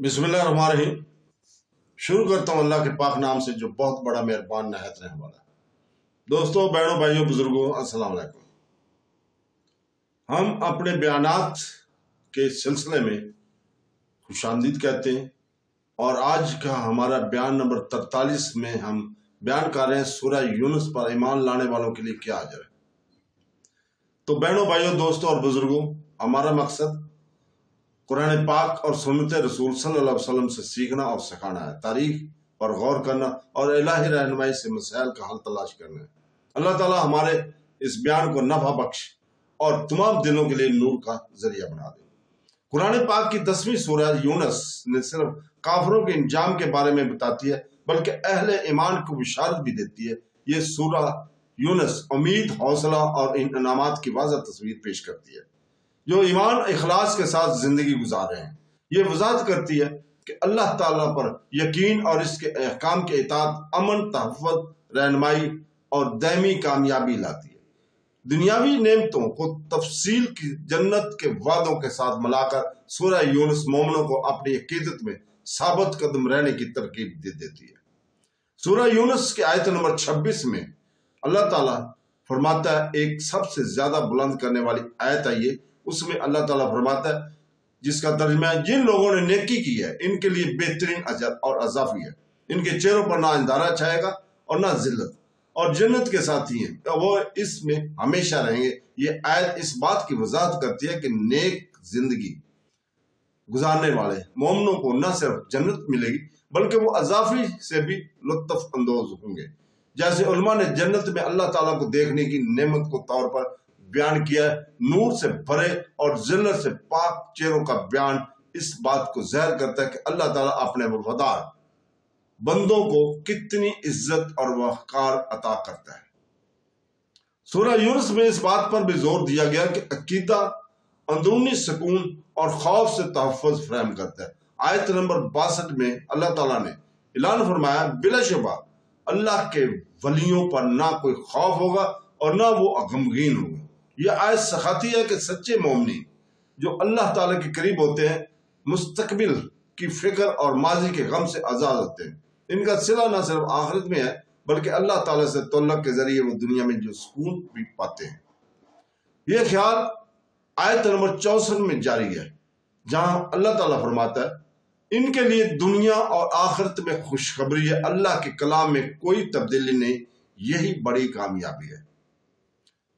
بسم اللہ الرحمن الرحیم۔ شروع کرتا ہوں اللہ کے پاک نام سے جو بہت بڑا مہربان نہایت رحم والا ہے۔ دوستوں، بہنوں، بھائیوں، بزرگوں، السلام علیکم۔ ہم اپنے بیانات کے سلسلے میں خوش آمدید کہتے ہیں، اور آج کا ہمارا بیان نمبر 43 میں ہم بیان کر رہے ہیں سورہ یونس پر ایمان لانے والوں کے لیے کیا اجر ہے۔ تو بہنوں، بھائیوں، دوستوں اور بزرگوں، ہمارا مقصد قرآن پاک اور سنت رسول صلی اللہ علیہ وسلم سے سیکھنا اور سکھانا ہے، تاریخ پر غور کرنا اور الہی رہنمائی سے مسائل کا حل تلاش کرنا ہے۔ اللہ تعالیٰ ہمارے اس بیان کو نفع بخش اور تمام دلوں کے لیے نور کا ذریعہ بنا دے۔ قرآن پاک کی 10ویں سورہ یونس نے صرف کافروں کے انجام کے بارے میں بتاتی ہے، بلکہ اہل ایمان کو بشارت بھی دیتی ہے۔ یہ سورہ یونس امید، حوصلہ اور ان انعامات کی واضح تصویر پیش کرتی ہے جو ایمان اخلاص کے ساتھ زندگی گزار رہے ہیں۔ یہ وضاحت کرتی ہے کہ اللہ تعالیٰ پر یقین اور اس کے احکام کے اطاعت امن، تحفظ، رہنمائی اور دائمی کامیابی لاتی ہے۔ دنیاوی نعمتوں کو تفصیل کی جنت کے وعدوں کے ساتھ ملا کر سورہ یونس مومنوں کو اپنی عقیدت میں ثابت قدم رہنے کی ترغیب دے دیتی ہے۔ سورہ یونس کی آیت نمبر 26 میں اللہ تعالیٰ فرماتا ہے، ایک سب سے زیادہ بلند کرنے والی آیت ہے یہ۔ اس میں اللہ تعالیٰ فرماتا ہے، جس کا ترجمہ ہے، جن لوگوں نے نیکی کی ہے ان کے لیے بہترین اجر اور اضافی ہے۔ ان کے چہروں پر نہ اندھارا چھائے گا اور نہ ذلت، اور جنت کے ساتھی ہیں، وہ اس میں ہمیشہ رہیں گے۔ یہ آیت اس بات کی وضاحت کرتی ہے کہ نیک زندگی گزارنے والے مومنوں کو نہ صرف جنت ملے گی بلکہ وہ اضافی سے بھی لطف اندوز ہوں گے۔ جیسے علماء نے جنت میں اللہ تعالیٰ کو دیکھنے کی نعمت کو طور پر بیان کیا ہے، نور سے بھرے اور ذلت سے پاک چہروں کا بیان اس بات کو ظاہر کرتا ہے کہ اللہ تعالیٰ اپنے وفادار بندوں کو کتنی عزت اور وقار عطا کرتا ہے۔ سورہ یونس میں اس بات پر بھی زور دیا گیا کہ عقیدہ اندرونی سکون اور خوف سے تحفظ فراہم کرتا ہے۔ آیت نمبر 62 میں اللہ تعالیٰ نے اعلان فرمایا، بلا شبہ اللہ کے ولیوں پر نہ کوئی خوف ہوگا اور نہ وہ غمگین ہوگا۔ یہ آیت سکھاتی ہے کہ سچے مومنین جو اللہ تعالیٰ کے قریب ہوتے ہیں مستقبل کی فکر اور ماضی کے غم سے آزاد ہوتے ہیں۔ ان کا صلہ نہ صرف آخرت میں ہے بلکہ اللہ تعالیٰ سے تعلق کے ذریعے وہ دنیا میں جو سکون بھی پاتے ہیں۔ یہ خیال آیت نمبر 64 میں جاری ہے، جہاں اللہ تعالیٰ فرماتا ہے، ان کے لیے دنیا اور آخرت میں خوشخبری ہے، اللہ کے کلام میں کوئی تبدیلی نہیں، یہی بڑی کامیابی ہے۔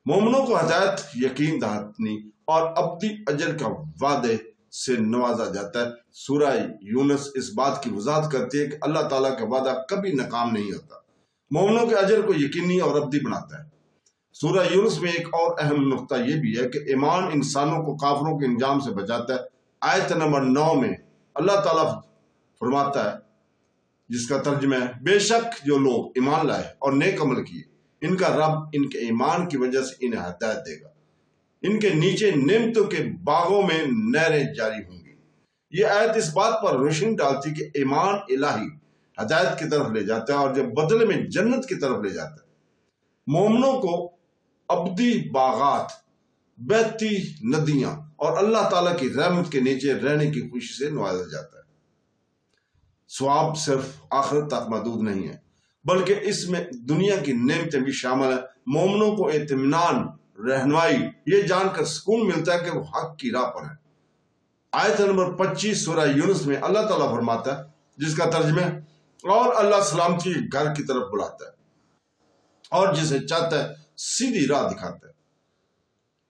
مومنوں کو ہدایت، یقین دہانی اور ابدی اجر کا وعدے سے نوازا جاتا ہے۔ سورہ یونس اس بات کی وضاحت کرتی ہے کہ اللہ تعالیٰ کا وعدہ کبھی ناکام نہیں ہوتا، مومنوں کے اجر کو یقینی اور ابدی بناتا ہے۔ سورہ یونس میں ایک اور اہم نقطہ یہ بھی ہے کہ ایمان انسانوں کو کافروں کے انجام سے بچاتا ہے۔ آیت نمبر 9 میں اللہ تعالیٰ فرماتا ہے، جس کا ترجمہ ہے، بے شک جو لوگ ایمان لائے اور نیک عمل کیے، ان کا رب ان کے ایمان کی وجہ سے انہیں ہدایت دے گا، ان کے نیچے نعمتوں کے باغوں میں نہریں جاری ہوں گی۔ یہ آیت اس بات پر روشنی ڈالتی کہ ایمان الہی ہدایت کی طرف لے جاتا ہے اور جب بدلے میں جنت کی طرف لے جاتا ہے۔ مومنوں کو ابدی باغات، بہتی ندیاں اور اللہ تعالیٰ کی رحمت کے نیچے رہنے کی خوشی سے نوازا جاتا ہے۔ ثواب صرف آخرت تک محدود نہیں ہے بلکہ اس میں دنیا کی نعمتیں بھی شامل ہیں۔ مومنوں کو اطمینان، رہنمائی، یہ جان کر سکون ملتا ہے کہ وہ حق کی راہ پر ہیں۔ آیت نمبر 25 سورہ یونس میں اللہ تعالیٰ فرماتا ہے، جس کا ترجمہ ہے، اور اللہ سلامتی کے گھر کی طرف بلاتا ہے اور جسے چاہتا ہے سیدھی راہ دکھاتا ہے۔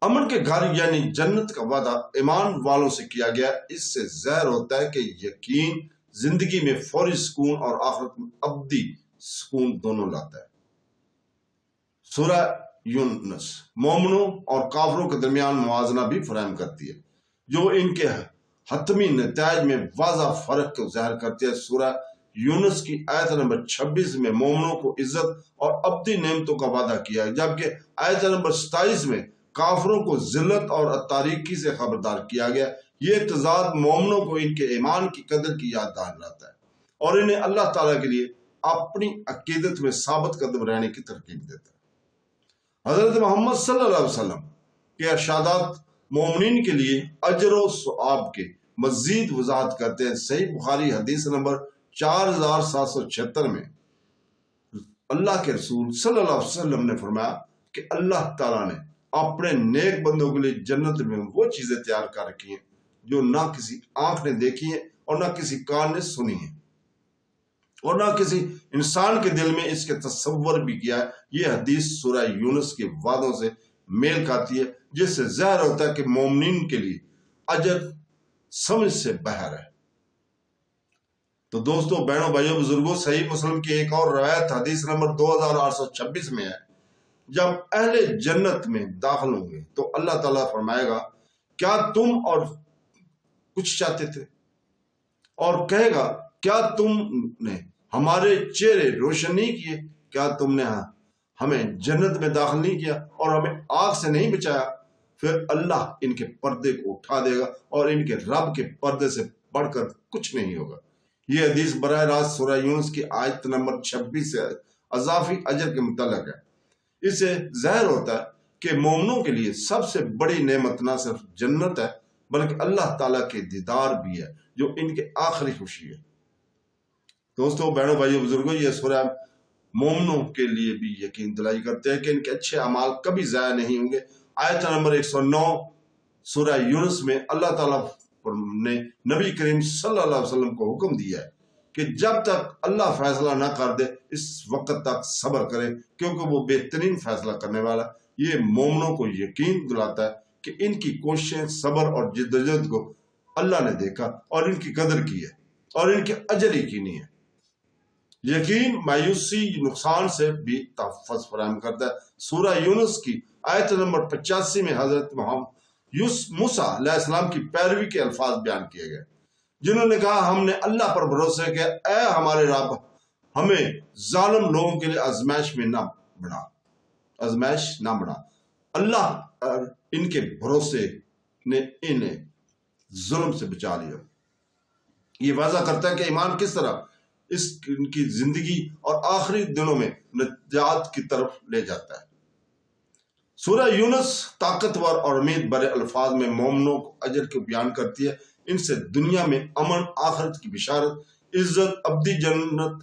امن کے گھر یعنی جنت کا وعدہ ایمان والوں سے کیا گیا۔ اس سے ظاہر ہوتا ہے کہ یقین زندگی میں فوری سکون اور آخرت میں ابدی سکون دونوں لاتا ہے۔ سورہ یونس مومنوں اور کافروں کے درمیان موازنہ بھی فراہم کرتی ہے، جو ان کے حتمی نتائج میں واضح فرق کو ظاہر کرتی ہے۔ سورہ یونس کی آیت نمبر 26 میں مومنوں کو عزت اور ابدی نعمتوں کا وعدہ کیا ہے، جبکہ آیت نمبر 27 میں کافروں کو ذلت اور تاریکی سے خبردار کیا گیا۔ یہ تضاد مومنوں کو ان کے ایمان کی قدر کی یاد دلاتا ہے اور انہیں اللہ تعالیٰ کے لیے اپنی عقیدت میں ثابت قدم رہنے کی ترغیب دیتا ہے۔ حضرت محمد صلی اللہ علیہ وسلم کے ارشادات مومنین کے لیے اجر و ثواب کے مزید وضاحت کرتے ہیں۔ صحیح بخاری حدیث نمبر 4776 میں اللہ کے رسول صلی اللہ علیہ وسلم نے فرمایا کہ اللہ تعالیٰ نے اپنے نیک بندوں کے لیے جنت میں وہ چیزیں تیار کر رکھی ہیں جو نہ کسی آنکھ نے دیکھی ہیں اور نہ کسی کان نے سنی ہیں اور نہ کسی انسان کے دل میں اس کے تصور بھی کیا ہے۔ یہ حدیث سورہ یونس کے وعدوں سے میل کھاتی ہے، جس سے ظاہر ہوتا ہے کہ مومنین کے لیے اجر سمجھ سے باہر ہے۔ تو دوستو، بہنوں، بھائیوں، بزرگوں، صحیح مسلم کی ایک اور روایت حدیث نمبر 2826 میں ہے، جب اہل جنت میں داخل ہوں گے تو اللہ تعالیٰ فرمائے گا کیا تم اور کچھ چاہتے تھے، اور کہے گا کیا تم نے ہمارے چہرے روشن نہیں کیے، کیا تم نے ہمیں جنت میں داخل نہیں کیا اور ہمیں آگ سے نہیں بچایا؟ پھر اللہ ان کے پردے کو اٹھا دے گا اور ان کے رب کے پردے سے بڑھ کر کچھ نہیں ہوگا۔ یہ حدیث براہ راست سورہ یونس کی آیت نمبر 26 سے اضافی اجر کے متعلق ہے۔ اس سے ظاہر ہوتا ہے کہ مومنوں کے لیے سب سے بڑی نعمت نہ صرف جنت ہے بلکہ اللہ تعالیٰ کے دیدار بھی ہے، جو ان کے آخری خوشی ہے۔ دوستو، بہنوں، بھائیوں، بزرگوں، یہ سورہ مومنوں کے لیے بھی یقین دلائی کرتے ہیں کہ ان کے اچھے اعمال کبھی ضائع نہیں ہوں گے۔ آیت نمبر 109 سورہ یونس میں اللہ تعالیٰ نے نبی کریم صلی اللہ علیہ وسلم کو حکم دیا ہے کہ جب تک اللہ فیصلہ نہ کر دے اس وقت تک صبر کرے، کیونکہ وہ بہترین فیصلہ کرنے والا۔ یہ مومنوں کو یقین دلاتا ہے کہ ان کی کوششیں، صبر اور جدوجہد کو اللہ نے دیکھا اور ان کی قدر کی ہے اور ان کے اجر یقینی ہے۔ یقین مایوسی، نقصان سے بھی تحفظ فراہم کرتا ہے۔ سورہ یونس کی آیت نمبر 85 میں حضرت موسیٰ علیہ السلام کی پیروی کے الفاظ بیان کیے گئے، جنہوں نے کہا ہم نے اللہ پر بھروسہ کیا، اے ہمارے رب ہمیں ظالم لوگوں کے لیے آزمائش نہ بنا۔ اللہ ان کے بھروسے نے انہیں ظلم سے بچا لیا۔ یہ واضح کرتا ہے کہ ایمان کس طرح ان کی زندگی اور آخری دنوں میں نجات کی طرف لے جاتا ہے۔ سورہ یونس طاقتور اور امید بھرے الفاظ میں مومنوں کو اجر کو بیان کرتی ہے۔ ان سے دنیا میں امن، آخرت کی بشارت، عزت، ابدی جنت،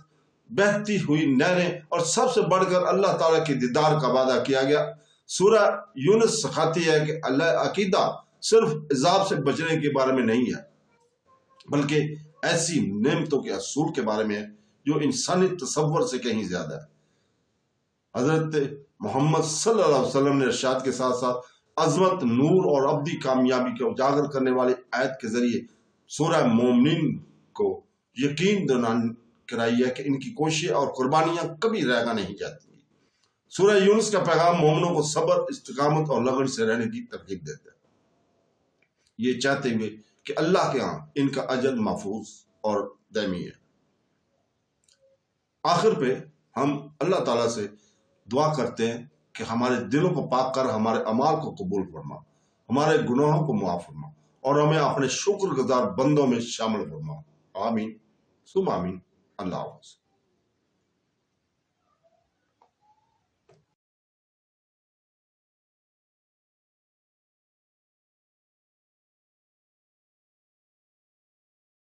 بہتی ہوئی نہریں اور سب سے بڑھ کر اللہ تعالیٰ کے دیدار کا وعدہ کیا گیا۔ سورہ یونس سکھاتی ہے کہ اللہ عقیدہ صرف عذاب سے بچنے کے بارے میں نہیں ہے، بلکہ ایسی نعمتوں کے اصول کے بارے میں ہے جو انسانی تصور سے کہیں زیادہ ہے۔ حضرت محمد صلی اللہ علیہ وسلم نے ارشاد کے ساتھ ساتھ عظمت، نور اور ابدی کامیابی کو اجاگر کرنے والی آیت کے ذریعے سورہ مومنین کو یقین کرائی ہے کہ ان کی کوششیں اور قربانیاں کبھی رائگاں نہیں جاتی۔ سورہ یونس کا پیغام مومنوں کو صبر، استقامت اور لگن سے رہنے کی ترغیب دیتا ہے، یہ چاہتے ہوئے کہ اللہ کے ہاں ان کا اجر محفوظ اور دائمی ہے۔ آخر پہ ہم اللہ تعالیٰ سے دعا کرتے ہیں کہ ہمارے دلوں کو پاک کر ہمارے اعمال کو قبول فرما، ہمارے گناہوں کو معاف فرما اور ہمیں اپنے شکر گزار بندوں میں شامل فرما۔ آمین ثم آمین۔ اللہ حافظ۔